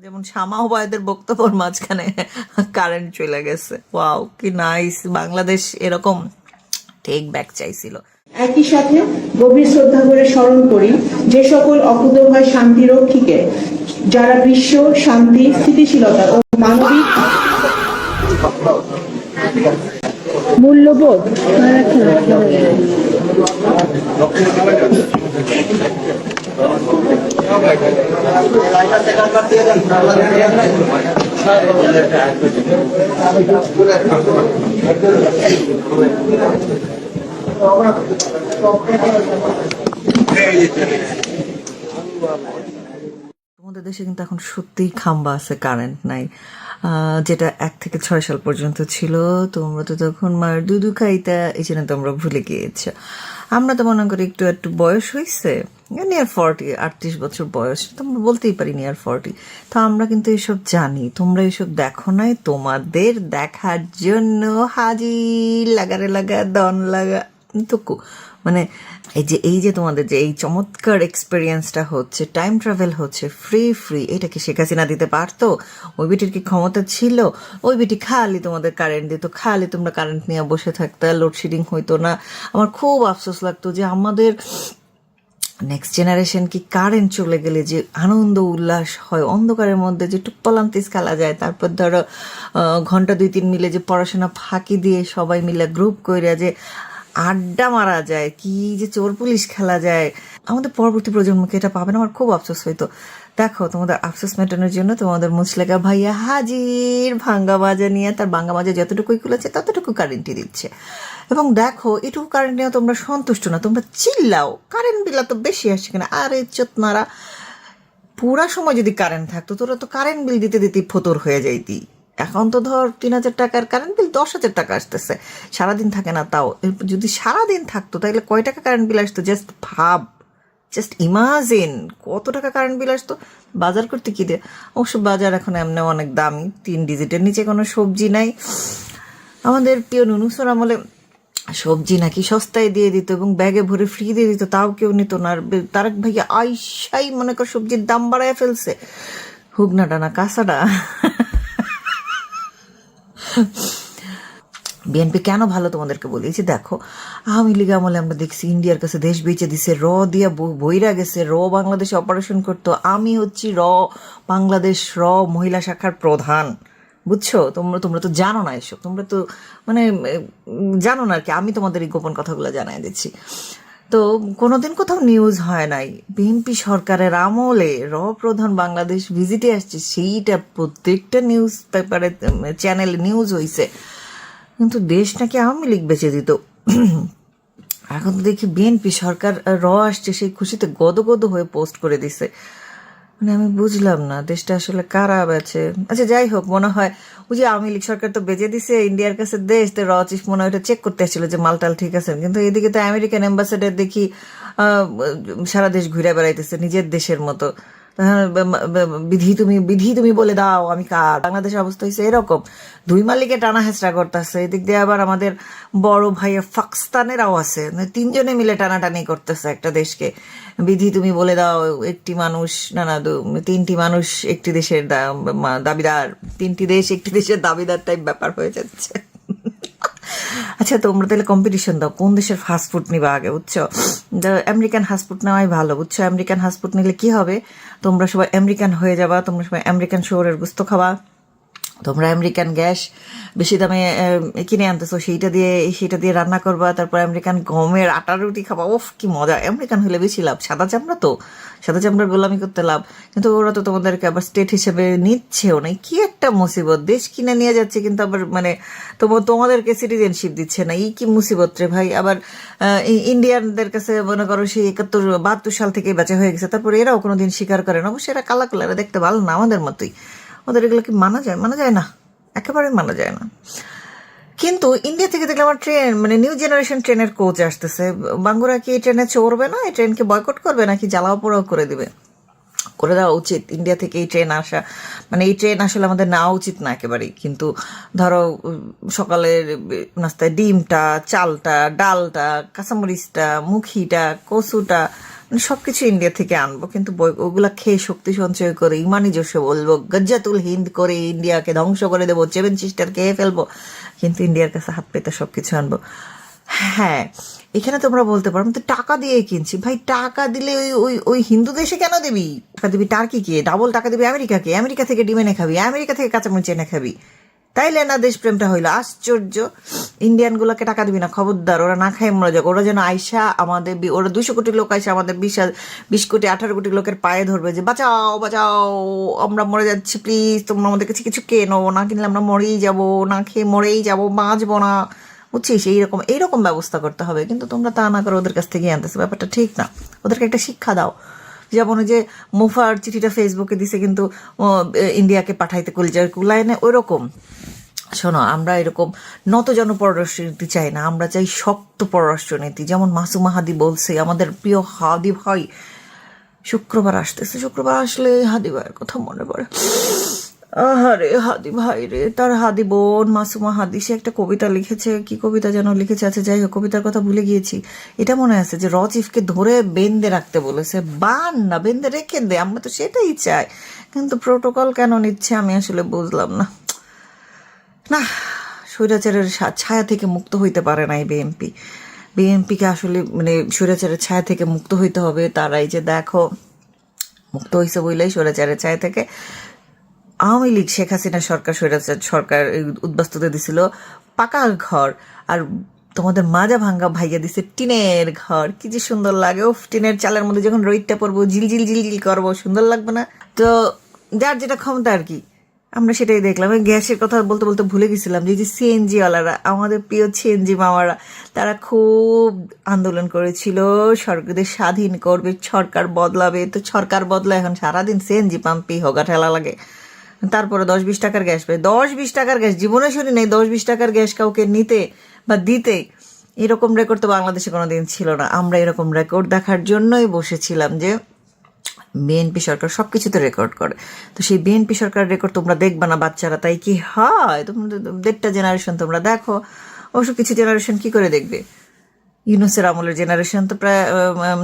যেমন শামা ওবায়দের বক্তব্যের মাঝখানে কারেন্ট চলে গেছে। ওয়াও, কি নাইস! বাংলাদেশ এরকম টেক ব্যাক চাইছিল। একই সাথে গভীর শ্রদ্ধা করে স্মরণ করি যে সকল অকুতোভয় শান্তিরক্ষীকে, যারা বিশ্ব শান্তি, স্থিতিশীলতা ও মানবিক মূল্যবোধ তোমাদের দেশে কিন্তু এখন সত্যিই খাম্বা আছে, কারেন্ট নাই, যেটা 1 থেকে 6 সাল পর্যন্ত ছিল। তোমরা তো তখন মার দুধু খাইতা, এই জন্য তোমরা ভুলে গিয়েছো। আমরা তো মনে করি একটু একটু বয়স হয়েছে, নিয়ার 40, 38 বছর বয়স, তোমরা বলতেই পারি নিয়ার 40। তো আমরা কিন্তু এসব জানি, তোমরা এসব দেখো নাই। তোমাদের দেখার জন্য হাজির লাগারে লাগা দন লাগা টুকু, মানে এই যে তোমাদের যে এই চমৎকার এক্সপিরিয়েন্সটা হচ্ছে, টাইম ট্রাভেল হচ্ছে ফ্রি, এটা কি শেখ হাসিনা দিতে পারতো? ওই বিটির কি ক্ষমতা ছিল? ওই বিটি খালি তোমাদের কারেন্ট দিত, খালি তোমরা কারেন্ট নিয়ে বসে থাকতে, লোডশেডিং হইতো না। আমার খুব আফসোস লাগতো যে আমাদের নেক্সট জেনারেশন কি কারেন্ট চলে গেলে যে আনন্দ উল্লাস হয়, অন্ধকারের মধ্যে যে টুপ্পালান্তিস খেলা যায়, তারপর ধরো ঘন্টা 2-3 মিলে যে পড়াশোনা ফাঁকি দিয়ে সবাই মিলে গ্রুপ করে যে আড্ডা মারা যায়, কি যে চোর পুলিশ খেলা যায়, আমাদের পরবর্তী প্রজন্মকে এটা পাবে না। আমার খুব আফসোস হইতো। দেখো, তোমাদের আফসোস মেটানোর জন্য তোমাদের মুচলেকা ভাইয়া হাজির ভাঙ্গা মাজা নিয়ে, তার ভাঙ্গা মাজা যতটুকুই খুলেছে ততটুকু কারেন্টই দিচ্ছে। এবং দেখো, এটুকু কারেন্ট নিয়েও তোমরা সন্তুষ্ট না, তোমরা চিল্লাও কারেন্ট বিল তো বেশি আসছে কিনা। আরে চোতনারা, পুরা সময় যদি কারেন্ট থাকতো তোরা তো কারেন্ট বিল দিতে দিতেই ফতর হয়ে যাইতি। এখন তো ধর 3,000 টাকার কারেন্ট বিল 10,000 টাকা আসতেছে, সারাদিন থাকে না। তাও যদি সারাদিন থাকতো তাহলে কয় টাকা কারেন্ট বিল আসতো? জাস্ট ভাব, জাস্ট ইমাজিন কত টাকা কারেন্ট বিল আসতো। বাজার করতে কি দিয়ে? অবশ্য বাজার এখন এমনি অনেক দামি, 3 ডিজিটের নিচে কোনো সবজি নাই। আমাদের প্রিয় নুনুসর আমলে সবজি নাকি সস্তায় দিয়ে দিত এবং ব্যাগে ভরে ফ্রি দিয়ে দিত, তাও কেউ নিত না। আর তারেক ভাইয়া আইসাই মনে কর সবজির দাম বাড়ায় ফেলছে, হুগনাটা না কাঁচাটা। বিএনপি কেন ভালো তোমাদেরকে বলেছি। দেখো, আওয়ামী লীগ আমলে আমরা দেখছি ইন্ডিয়ার কাছে দেশ বেচে দিছে, দিয়া বইরা গেছে, বাংলাদেশে অপারেশন করতো। আমি হচ্ছি বাংলাদেশ মহিলা শাখার প্রধান, বুঝছো? তোমরা তো জানো না এসব, তোমরা তো মানে জানো না আর কি। আমি তোমাদের এই গোপন কথাগুলো জানাই দিচ্ছি। তো কোনোদিন কোথাও নিউজ হয় নাই, বিএনপি সরকারের আমলে প্রধান বাংলাদেশ ভিজিটে আসছে, সেইটা প্রত্যেকটা নিউজ পেপারে চ্যানেলে নিউজ হয়েছে। কিন্তু দেশ নাকি আওয়ামী লীগ বেঁচে দিত। এখন তো দেখি বিএনপি সরকার আসছে, সেই খুশিতে গদগদ হয়ে পোস্ট করে দিছে। মানে আমি বুঝলাম না দেশটা আসলে কারা বেছে। আচ্ছা যাই হোক, মনে হয় ওই যে আওয়ামী লীগ সরকার তো বেঁচে দিছে ইন্ডিয়ার কাছে দেশ, তো চিফ মনে হয় ওটা চেক করতে আসছিল যে মালটাল ঠিক আছে। কিন্তু এদিকে তো আমেরিকান অ্যাম্বাসেডার দেখি সারা দেশ ঘুরে বেড়াইতেছে নিজের দেশের মতো। বিধি তুমি বলে দাও আমি কার। বাংলাদেশের অবস্থা হয়েছে এরকম, 2 মালিকে টানা হেঁচড়া করতেছে। এদিক দিয়ে আবার আমাদের বড় ভাইয়া পাকিস্তানেরাও আছে, 3 জনে মিলে টানাটানি করতেছে একটা দেশকে। বিধি তুমি বলে দাও, একটি মানুষ না 3টি মানুষ একটি দেশের দাবিদার, 3টি দেশ একটি দেশের দাবিদার টাইপ ব্যাপার হয়ে যাচ্ছে। আচ্ছা তোমরা তাহলে কম্পিটিশন দাও, কোন দেশের ফাস্টফুড নিবা আগে, বুঝছো? আমেরিকান ফাস্টফুড নেওয়াই ভালো, বুঝছো? আমেরিকান ফাস্টফুড নিলে কি হবে, তোমরা সবাই আমেরিকান হয়ে যাবা, তোমরা সবাই আমেরিকান শহরের গুস্ত খাবা, তোমরা আমেরিকান গ্যাস বেশি দামে কিনে আনতেছো, সেইটা দিয়ে রান্না করবা, তারপর আমেরিকান গমের আটার রুটি খাবা। ওফ কি মজা! আমেরিকান হলে বেশি লাভ, সাদা চামড়ার গোলামি করতে লাভ। কিন্তু ওরা তো তোমাদেরকে আবার স্টেট হিসেবে নিচ্ছেও না, কি একটা মুসিবত! দেশ কিনে নিয়ে যাচ্ছে কিন্তু আবার মানে তোমাদেরকে সিটিজেনশিপ দিচ্ছে না, এই কি মুসিবত রে ভাই! আবার ইন্ডিয়ানদের কাছে মনে করো সেই 71-72 সাল থেকে বেঁচে হয়ে গেছে, তারপর এরাও কোনোদিন স্বীকার করে না। অবশ্যই এরা কালা কালারে দেখতে ভালো না, আমাদের মতোই। ওদের এগুলো কি মানা যায় না, একেবারে মানা যায় না। কিন্তু ইন্ডিয়া থেকে দেখলে আমার ট্রেন মানে নিউ জেনারেশন ট্রেনের কোচ আসতেছে। বাঙ্গুরা কি এই ট্রেনে চড়বে না? এই ট্রেনকে বয়কট করবে নাকি জ্বালাও পোড়াও করে দিবে? করে দেওয়া উচিত। ইন্ডিয়া থেকে এই ট্রেন আসা, মানে এই ট্রেন আসলে আমাদের নেওয়া উচিত না একেবারেই, কিন্তু ধরো সকালের নাস্তায় ডিমটা, চালটা, ডালটা, কাঁচামরিচটা, মুখিটা, কচুটা, মানে সব কিছু ইন্ডিয়া থেকে আনবো, কিন্তু ওগুলা খেয়ে শক্তি সঞ্চয় করে ইমানি জোশে বলবো গজ্জাতুল হিন্দ করে ইন্ডিয়াকে ধ্বংস করে দেবো, 7 সিস্টার খেয়ে ফেলবো, কিন্তু ইন্ডিয়ার কাছে হাত পেতে সব কিছু আনবো। হ্যাঁ, এখানে তোমরা বলতে পারো আমি তো টাকা দিয়ে কিনছি। ভাই টাকা দিলে ওই ওই ওই হিন্দু দেশে কেন দিবি? টাকা দিবি টার্কিকে, ডাবল টাকা দিবি আমেরিকাকে, আমেরিকা থেকে ডিম এনে খাবি, আমেরিকা থেকে কাঁচামরিচ এনে খাবি, তাইলে না দেশপ্রেমটা হইলো। আশ্চর্য, ইন্ডিয়ান গুলাকে টাকা দিবি না, খবরদার, ওরা না খায় মরা যাক। ওরা যেন আইসা আমাদের ওরা 200 কোটি লোক আইসা আমাদের 20 কোটি 18 কোটি লোকের পায়ে ধরবে যে বাঁচাও বাঁচাও, আমরা মরে যাচ্ছি, প্লিজ তোমরা আমাদের কাছে কিছু কেনো, না কিনলে আমরা মরেই যাব, না খেয়ে মরেই যাব, বাঁচবো না, বুঝছিস? এইরকম ব্যবস্থা করতে হবে, কিন্তু তোমরা তা না করে ওদের কাছ থেকে আনতেছো, ব্যাপারটা ঠিক না। ওদেরকে একটা শিক্ষা দাও। যেমন ওই যে মুফার চিঠিটা ফেসবুকে দিছে কিন্তু ইন্ডিয়াকে পাঠাইতে কলিজার কুলায় না, ওই রকম। শোনো, আমরা এরকম নতজন পররাষ্ট্রনীতি চাই না, আমরা চাই শক্ত পররাষ্ট্রনীতি। যেমন মাসুমা হাদি বলছে, আমাদের প্রিয় হাদি ভাই শুক্রবার আসতেছে, শুক্রবার আসলে হাদি ভাইয়ের কথা মনে পড়ে। আহারে হাদি ভাই রে, তার হাদি বোন মাসুমা হাদি, সে একটা কবিতা লিখেছে, কি কবিতা যেন লিখেছে, আছে যাই হোক, কবিতার কথা ভুলে গিয়েছি। এটা মনে আছে যে রচিফকে ধরে বেঁধে রাখতে বলেছে, বান না বেঁধে রেখে দে, আমরা তো সেটাই চাই, কিন্তু প্রোটোকল কেন নিচ্ছে আমি আসলে বুঝলাম না। না, স্বৈরাচারের ছায়া থেকে মুক্ত হইতে পারে না এই বিএনপিকে আসলে, মানে স্বৈরাচারের ছায়া থেকে মুক্ত হইতে হবে। তারাই যে দেখো মুক্ত হয়েছে বইলেই স্বৈরাচারের ছায়া থেকে। আওয়ামী লীগ, শেখ হাসিনা সরকার, স্বৈরাচার সরকার উদ্বাস্তুতে দিছিল পাকা ঘর, আর তোমাদের মাজা ভাঙ্গা ভাইয়া দিছে টিনের ঘর। কি যে সুন্দর লাগে! ও টিনের চালের মধ্যে যখন রোদটা পড়বো, ঝিলঝিল ঝিলঝিল করবো, সুন্দর লাগবে না? তো যার যেটা ক্ষমতা আর কি, আমরা সেটাই দেখলাম। গ্যাসের কথা বলতে বলতে ভুলে গেছিলাম যে সিএনজি ওয়ালারা, আমাদের প্রিয় সিএনজি মামারা, তারা খুব আন্দোলন করেছিল সরকারদের স্বাধীন করবে, সরকার বদলাবে। তো সরকার বদলা, এখন সারাদিন সিএনজি পাম্পেই হোগা ঠেলা লাগে। তারপরে 10-20 টাকার গ্যাস পাই, 10-20 টাকার গ্যাস জীবনে শুনি নেই। 10-20 টাকার গ্যাস কাউকে নিতে বা দিতে, এরকম রেকর্ড তো বাংলাদেশে কোনোদিন ছিল না। আমরা এরকম রেকর্ড দেখার জন্যই বসেছিলাম যে বিএনপি সরকার সবকিছুতে রেকর্ড করে। তো সেই বিএনপি সরকার রেকর্ড তোমরা দেখবা না বাচ্চারা, তাই কি হয়? তোমরা 1.5টা জেনারেশন তোমরা দেখো, অবশ্য কিছু জেনারেশন কি করে দেখবে? ইউনুসের আমলের জেনারেশন তো প্রায়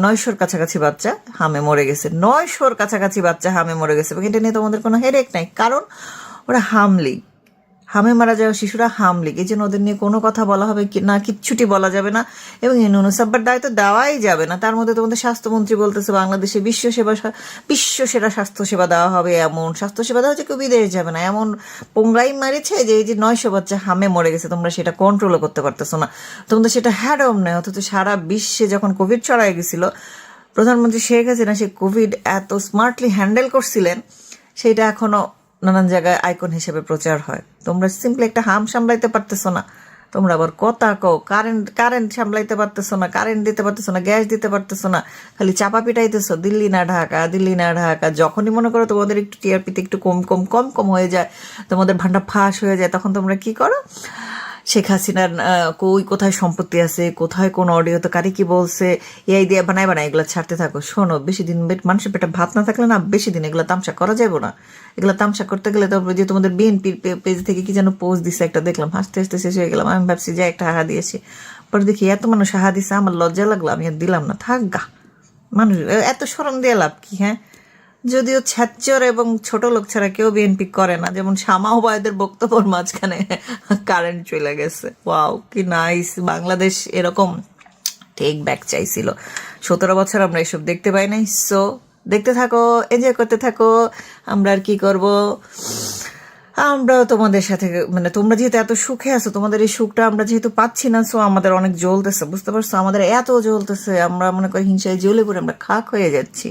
900-র কাছাকাছি বাচ্চা হামে মরে গেছে, 900-র কাছাকাছি বাচ্চা হামে মরে গেছে। এটা নিয়ে তোমাদের কোনো হেডেক নাই, কারণ ওরা হামে মারা যাওয়া শিশুরা হামলিগ, এই জন্য ওদের নিয়ে কোনো কথা বলা হবে না, কিচ্ছুটি বলা যাবে না, এবং ইউনুস আব্বার দায়িত্ব দেওয়াই যাবে না। তার মধ্যে তোমাদের স্বাস্থ্যমন্ত্রী বলতেছে বাংলাদেশে বিশ্বসেরা স্বাস্থ্যসেবা দেওয়া হবে, এমন স্বাস্থ্যসেবা দেওয়া হচ্ছে কেউ বিদেশ যাবে না, এমন পোংরাই মারিছে যে এই যে 900 বাচ্চা হামে মরে গেছে, তোমরা সেটা কন্ট্রোলও করতে পারতেছো না, তোমাদের সেটা হ্যাডম নেই। অথচ সারা বিশ্বে যখন কোভিড ছড়ায় গেছিল, প্রধানমন্ত্রী শেখ হাসিনা সে কোভিড এত স্মার্টলি হ্যান্ডেল করছিলেন, সেটা এখনো নানান জায়গায় আইকন হিসেবে প্রচার হয়। তোমরা সিম্পলি একটা হাম সামলাইতে পারতেছো না, তোমরা আবার কথা কও কারেন্ট সামলাইতে পারতেছো না, কারেন্ট দিতে পারতেছো না, গ্যাস দিতে পারতেছো না, খালি চাপা পিটাইতেছো দিল্লি না ঢাকা। যখনই মনে করো তোমাদের একটু টিআরপিতে একটু কম হয়ে যায়, তোমাদের ভান্ডা ফাঁস হয়ে যায়, তখন তোমরা কি করো? শেখ হাসিনার কোথায় সম্পত্তি আছে, কোথায় কোন অডিওতে কারি কি বলছে, এই দিয়ে বানায় এগুলো ছাড়তে থাকো। শোনো, বেশি দিন মানুষের পেটে ভাত না থাকলে না, বেশি দিন এগুলো তামসা করা যাবে না। এগুলো তামসা করতে গেলে তারপরে যে তোমাদের বিএনপির পেজ থেকে কি যেন পোস্ট দিছে একটা, দেখলাম, হাসতে হাসতে শেষ হয়ে গেলাম। আমি ভাবছি যে একটা হাহা দিয়েছি, পরে দেখি এত মানুষ হাহা দিছে, আমার লজ্জা লাগলো, আমি আর দিলাম না। থাক গা, মানুষ এত শরম দিয়ে লাভ কি? হ্যাঁ, যদিও ছ্যাচ্চর এবং ছোট লোক ছাড়া কেউ বিএনপি করে না। যেমন শামা ওবায়দের বক্তব্যের মাঝখানে কারেন্ট চলে গেছে। ওয়াও, কি নাইস! বাংলাদেশ এরকম টেক ব্যাক চাইছিল। 17 বছর আমরা এসব দেখতে পাই নাই। সো দেখতে থাকো, এনজয় করতে থাকো। আমরা আর কি করব, আমরাও তোমাদের সাথে, মানে তোমরা যেহেতু এত সুখে আছো, তোমাদের এই সুখটা আমরা যেহেতু পাচ্ছি না, সো আমাদের অনেক জ্বলতেছে, বুঝতে পারছো? আমাদের এত জ্বলতেছে, আমরা মনে করি হিংসায় জ্বলে পড়ে আমরা খাক হয়ে যাচ্ছি।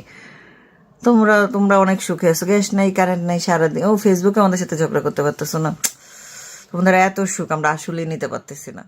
তোমরা অনেক সুখে আছো, গ্যাস নাই, কারেন্ট নাই, সারাদিন ফেসবুকে আমাদের সাথে ঝগড়া করতে পারতেছো না। তোমাদের এত সুখ আমরা আসলেই নিতে পারতেছি না।